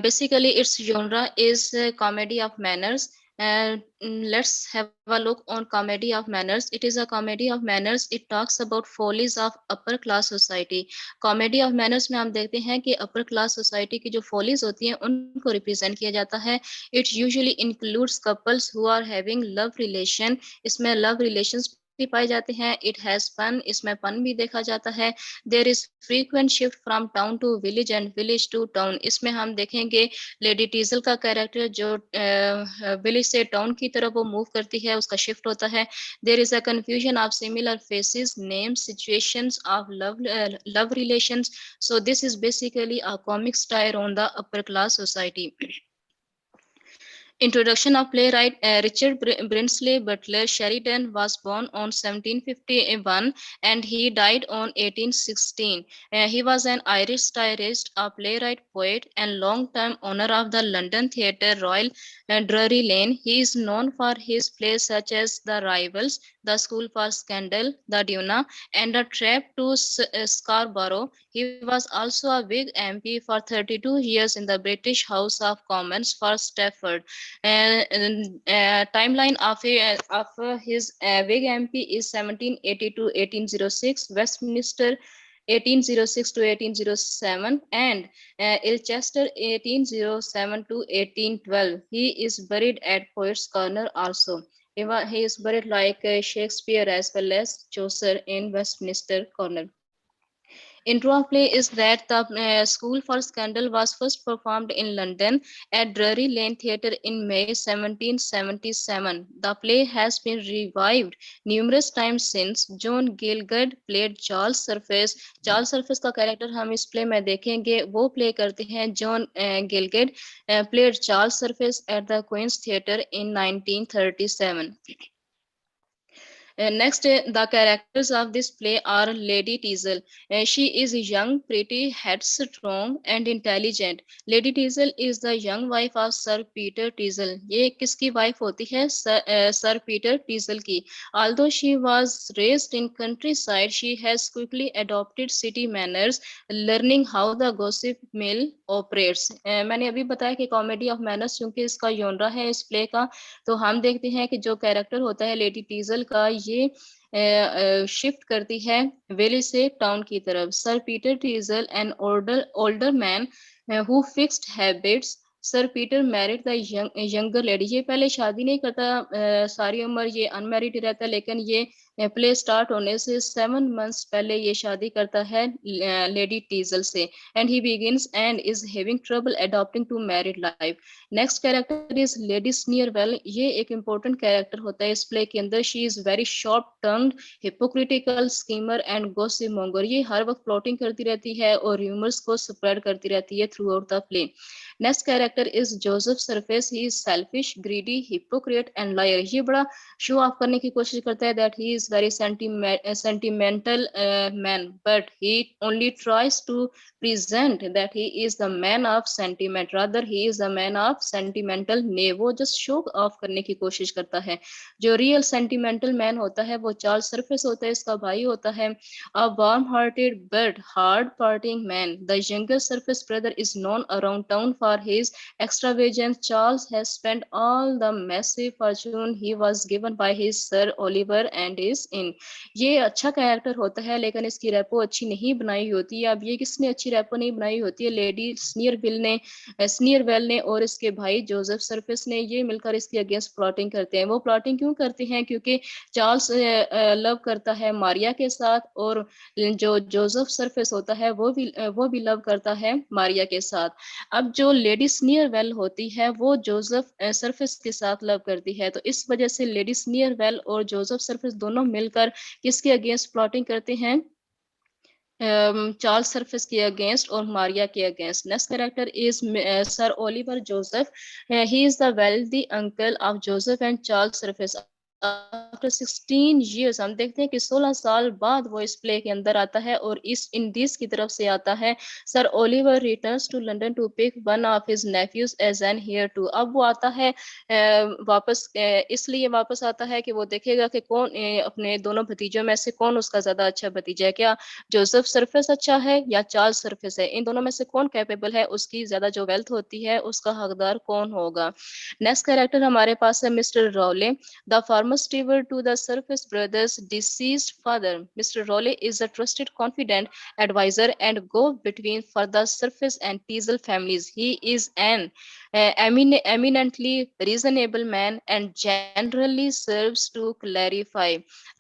Basically, its genre is comedy of manners. Let's have a look on comedy of manners. It is a comedy of manners. It talks about follies of upper class society. Comedy of manners में हम देखते हैं कि upper class society की जो follies होती हैं उनको रिप्रेजेंट किया जाता है. It usually includes couples who are having love relation. इसमें लव रिलेशंस भी पाए जाते हैं. It has fun. इसमें फन भी देखा जाता है. There is frequent shift from town to village and village to town. इसमें हम देखेंगे लेडी टीजल का कैरेक्टर जो विलेज से टाउन की तरफ वो मूव करती है, उसका शिफ्ट होता है. There is a confusion of similar faces, names, situations of love relations. So this is basically a comic satire on the upper class society. Introduction of playwright Richard Brinsley Butler Sheridan was born on 1751 and he died on 1816. He was an Irish satirist, a playwright, poet, and long-time owner of the London Theatre Royal Drury Lane. He is known for his plays such as The Rivals, The School for Scandal, The Duna, and The Trap to Scarborough. He was also a Whig MP for 32 years in the British House of Commons for Stafford. Timeline of his Whig MP is 1780 to 1806, Westminster 1806 to 1807, and Ilchester 1807 to 1812. He is buried at Poets' Corner also. He is buried like Shakespeare as well as Chaucer in Westminster Corner. Intro of play is that the School for Scandal was first performed in London at Drury Lane Theatre in May 1777. The play has been revived numerous times since. John Gielgud played Charles Surface. Charles Surface का character हम इस play में देखेंगे, वो play करते हैं John गिलगेड. Played Charles Surface at the Queen's Theatre in 1937. Next, the characters of this play are Lady Teazle. She is young, pretty, headstrong, and intelligent. Lady Teazle is the young wife of Sir Peter Teazle. ये किसकी wife होती है? Sir Peter Teazle की. Although she was raised in countryside, she has quickly adopted city manners, learning how the gossip mill operates. मैंने अभी बताया कि comedy of manners क्योंकि इसका योनरा है इस प्ले का, तो हम देखते हैं कि जो कैरेक्टर होता है लेडी टीजल का, ये शिफ्ट करती है विलेज से टाउन की तरफ. Sir Peter Teazle an older man who fixed habits. Sir Peter married the younger lady. ये पहले शादी नहीं करता, सारी उम्र ये अनमैरिड रहता है, लेकिन ये प्ले स्टार्ट होने से 7 months पहले ये शादी करता है लेडी टीजल से. And he begins and is having trouble adopting to married life. Next character is lady Sneerwell. ये एक इम्पोर्टेंट कैरेक्टर होता है इस प्ले के अंदर. She is very short tongued, hypocritical, schemer and gossip monger. ये हर वक्त प्लॉटिंग करती रहती है और र्यूमर्स को स्प्रेड करती रहती है throughout the play. Next character is Joseph surface. He is selfish, greedy, hypocrite and liar. ये बड़ा शो ऑफ करने की कोशिश करता है that he is very sentimental man, but he only tries to present that he is the man of sentiment, rather he is the man of sentimental nay. वो just show off करने की कोशिश करता है. जो real sentimental man होता है वो चार्ल्स सरफेस होता है, इसका भाई होता है. A warm hearted but hard parting man, the younger surface brother is known around town for his extravagance. Charles has spent all the massive fortune he was given by his Sir Oliver and is in. ये अच्छा character होता है लेकिन इसकी repo अच्छी नहीं बनाई होती है. अब ये किसने अच्छी रेपो नहीं बनाई होती है? लेडी स्नीयरवेल ने और इसके भाई जोसेफ सरफेस ने. ये मिलकर इसके अगेंस्ट प्लॉटिंग करते हैं. वो प्लॉटिंग क्यों करते हैं? क्योंकि चार्ल्स लव करता है मारिया के साथ, और जो जोसेफ सरफेस होता है वो भी लव करता है मारिया के साथ. अब जो लेडी स्नीयरवेल होती है वो जोसेफ सरफेस के साथ लव करती है, तो इस वजह से लेडी स्नीयरवेल और जोसेफ सरफेस दोनों मिलकर किसके अगेंस्ट प्लॉटिंग करते हैं? चार्ल्स सरफेस के अगेंस्ट और मारिया के against. Next character is sir Oliver Joseph. He is the wealthy uncle of Joseph and Charles surface. After 16 years हम देखते हैं कि 16 साल बाद वो इस प्ले के अंदर आता है और ईस्ट इंडीज की तरफ से आता है। Sir Oliver returns to London to pick one of his nephews as an heir to. अब वो आता है वापस, इसलिए वापस आता है कि वो देखेगा कि कौन अपने दोनों भतीजों में से कौन उसका ज्यादा अच्छा भतीजा है। क्या जोसेफ सरफेस अच्छा है या चार्ल्स सरफेस है? इन दोनों में से कौन कैपेबल है, उसकी ज्यादा जो वेल्थ होती है उसका हकदार कौन होगा? नेक्स्ट कैरेक्टर हमारे पास है mister रॉले, the farmer steward to the Surface brothers' deceased father. Mr. Rowley is a trusted, confident advisor and go-between for the Surface and Teasel families. He is an eminently reasonable man and generally serves to clarify.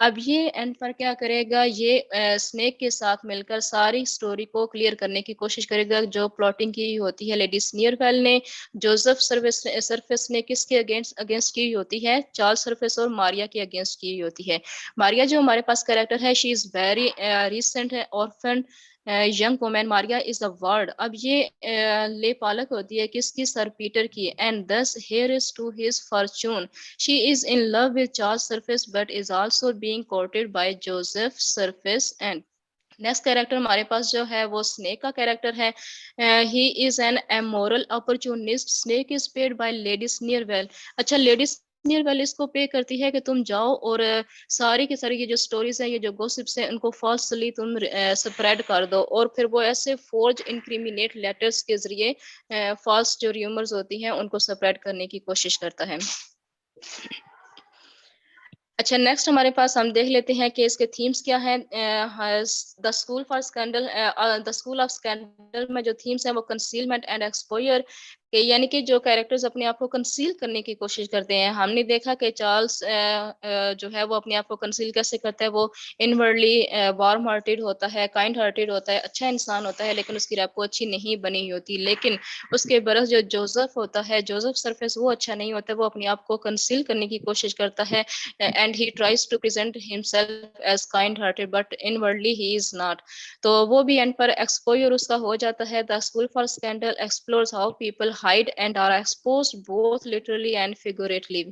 अब ये and पर क्या करेगा, ये snake के साथ मिलकर सारी स्टोरी को क्लियर करने की कोशिश करेगा जो प्लॉटिंग की होती है लेडी स्नीयरवेल ने। जोसेफ सरफेस ने किसके अगेंस्ट अगेंस्ट की होती है? चार्ल्स सरफेस और मारिया के अगेंस्ट की होती है। मारिया जो हमारे पास कैरेक्टर है, शी इज वेरी रिसेंट है, orphan young women. Maria is the word. अब ये ले पालक होती है किसकी? सर पीटर की। And this heir is to his fortune, she is in love with Charles Surface but is also being courted by Joseph Surface. And next character हमारे पास जो है वो स्नेक का कैरेक्टर है। He is an amoral opportunist. Snake is paid by lady Sneerwell. अच्छा, lady स्नीयरवेल इसको पे करती है कि तुम जाओ और सारी की सारी ये जो स्टोरीज है, ये जो गॉसिप्स है, उनको फॉल्सली तुम स्प्रेड कर दो। और फिर वो ऐसे फोर्ज इनक्रिमिनेट लेटर्स के जरिए फॉल्स जो र्यूमर्स होती हैं उनको स्प्रेड करने की कोशिश करता है। अच्छा, नेक्स्ट हमारे पास हम देख लेते हैं कि इसके थीम्स क्या हैं। The school for scandal, the school of scandal में जो थीम्स हैं वो कंसीलमेंट एंड एक्सपोयर के, यानी कि जो कैरेक्टर्स अपने आप को कंसील करने की कोशिश करते हैं। हमने देखा कि चार्ल्स जो है वो अपने आप को कंसील कैसे करता है। वो इनवर्डली वार्म हार्टेड होता है, काइंड हार्टेड होता है, अच्छा इंसान होता है, लेकिन उसकी रेपो अच्छी नहीं बनी होती। लेकिन उसके बरस जो जोसेफ होता है, जोसेफ सरफेस, वो अच्छा नहीं होता, वो अपने आप को कंसील करने की कोशिश करता है and he tries to present himself as kind hearted but inwardly he is not। तो वो भी एंड पर एक्सपोजर उसका हो जाता है। The school for scandal explores how people hide and are exposed both literally and figuratively.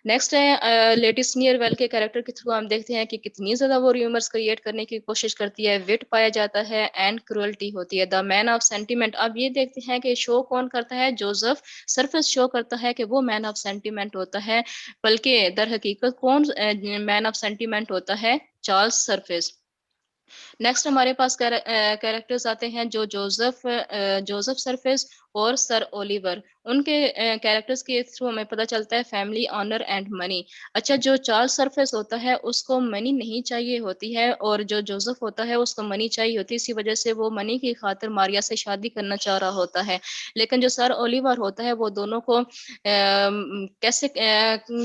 Next है lady Sneerwell के कैरेक्टर के थ्रू हम देखते हैं कि कितनी ज्यादा वो र्यूमर्स क्रिएट करने की कोशिश करती है, विट पाया जाता है एंड क्रुअल्टी होती है। The man of sentiment. अब ये देखते हैं कि शो कौन करता है? जोसेफ सरफेस शो करता है कि वो मैन ऑफ सेंटिमेंट होता है, बल्कि दर हकीकत कौन मैन ऑफ सेंटिमेंट होता है? Charles surface. नेक्स्ट हमारे पास कैरेक्टर्स आते हैं जो जोसेफ सरफेस और सर ओलिवर, उनके कैरेक्टर्स के थ्रू हमें पता चलता है फैमिली, ऑनर एंड मनी। अच्छा, जो चार्ल्स सरफेस होता है उसको मनी नहीं चाहिए होती है और जो जोसेफ होता है उसको मनी चाहिए होती है, इसी वजह से वो मनी की खातिर मारिया से शादी करना चाह रहा होता है। लेकिन जो सर ओलिवर होता है वो दोनों को कैसे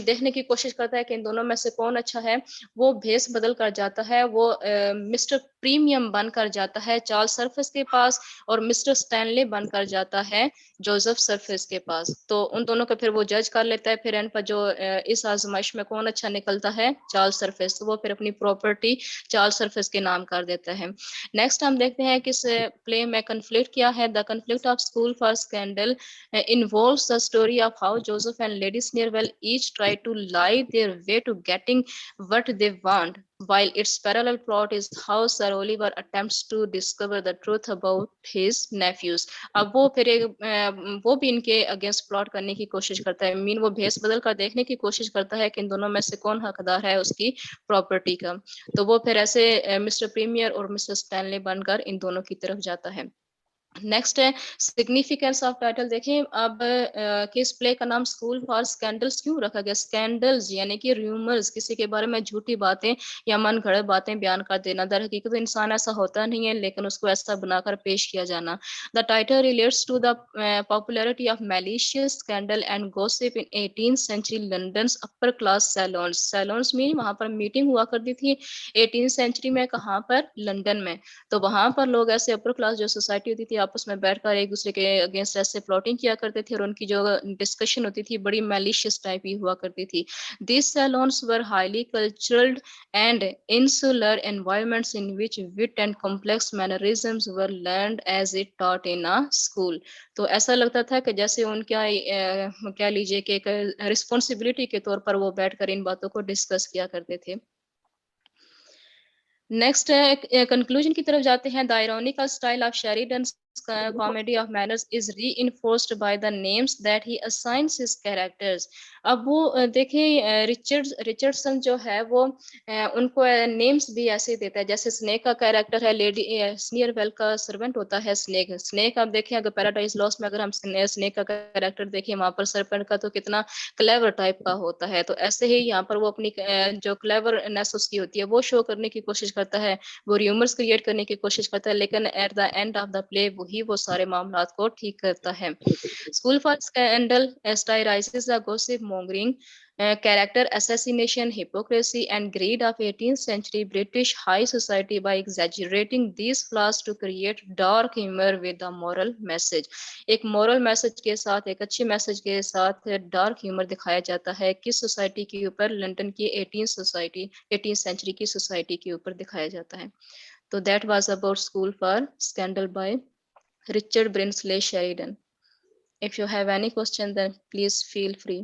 देखने की कोशिश करता है कि इन दोनों में से कौन अच्छा है। वो भेस बदल कर जाता है, वो मिस्टर प्रीमियम बनकर जाता है चार्ल्स सरफेस के पास और मिस्टर स्टैनली बनकर जाता है जोसेफ सरफेस के पास। तो उन दोनों को फिर वो जज कर लेता है। फिर एंड पर जो इस आजमाइश में कौन अच्छा निकलता है? Charles surface. तो वो फिर अपनी प्रॉपर्टी चार्ल्स सरफेस के नाम कर देता है। नेक्स्ट हम देखते हैं कि इस प्ले में कन्फ्लिक्ट क्या है। The conflict of school for scandal involves the story of how Joseph and Lady Sneerwell each try to lie their way to getting what they want, while its parallel plot is how Sir Oliver attempts to discover the truth about his nephews। अब वो फिर वो भी इनके against plot करने की कोशिश करता है, मीन वो भेस बदल कर देखने की कोशिश करता है कि इन दोनों में से कौन हकदार है उसकी प्रॉपर्टी का। तो वो फिर ऐसे मिस्टर प्रीमियर और मिस्टर स्टैनली बनकर इन दोनों की तरफ जाता है। नेक्स्ट है सिग्निफिकेंस ऑफ टाइटल। देखें अब किस प्ले का नाम स्कूल फॉर स्कैंडल्स क्यों रखा गया? स्कैंडल्स यानी कि र्यूमर्स, किसी के बारे में झूठी बातें या मन गढ़ बातें बयान कर देना। दर हकीकत इंसान ऐसा होता नहीं है, लेकिन उसको ऐसा बनाकर पेश किया जाना। The title relates to the popularity of malicious scandal and gossip in 18th century London upper class salons. Salons में वहां पर मीटिंग हुआ करती थी 18th सेंचुरी में। कहाँ पर? लंदन में। तो वहां पर लोग ऐसे अपर क्लास जो सोसाइटी होती थी आपस में बैठकर एक दूसरे के अगेंस्ट ऐसे प्लॉटिंग किया करते थे और उनकी जो डिस्कशन होती थी बड़ी मैलिशियस टाइप की हुआ करती थी। These salons were highly cultured and insular environments in which wit and complex mannerisms were learned as it taught in a school। तो ऐसा लगता था कि जैसे उनका कह लीजिए कि एक रिस्पॉन्सिबिलिटी के तौर पर वो बैठकर इन बातों को डिस्कस किया करते थे। नेक्स्ट कंक्लूजन की तरफ जाते हैं। The ironical style of Sheridan's comedy of manners is reinforced by the names that he assigns his characters. अब वो देखिए रिचर्डसन जो है वो उनको नेम्स भी ऐसे देता है। जैसे स्नेक का कैरेक्टर है लेडी स्नीयरवेल का सर्वेंट होता है स्नेक। स्नेक आप देखें अगर पैराडाइज लॉस्ट में अगर हम स्नेक का कैरेक्टर देखें वहां पर सर्पेंट का तो कितना क्लेवर टाइप का होता है। तो ऐसे ही यहाँ पर वो अपनी जो क्लेवरनेस उसकी होती है वो शो करने की कोशिश करता है, वो र्यूमर्स क्रिएट करने की कोशिश करता है, लेकिन at the end of the play वही वो सारे मामलात को ठीक करता है। School for scandal satirizes the gossip mongering, character assassination, hypocrisy, and greed of 18th century British high society by exaggerating these flaws to create dark humor with a moral message। एक moral message के साथ, एक अच्छी message के साथ dark humour दिखाया जाता है किस सोसाइटी के ऊपर, लंदन की 18th सेंचुरी की सोसाइटी के ऊपर दिखाया जाता है। तो that was about school for scandal by Richard Brinsley Sheridan. If you have any question, then please feel free.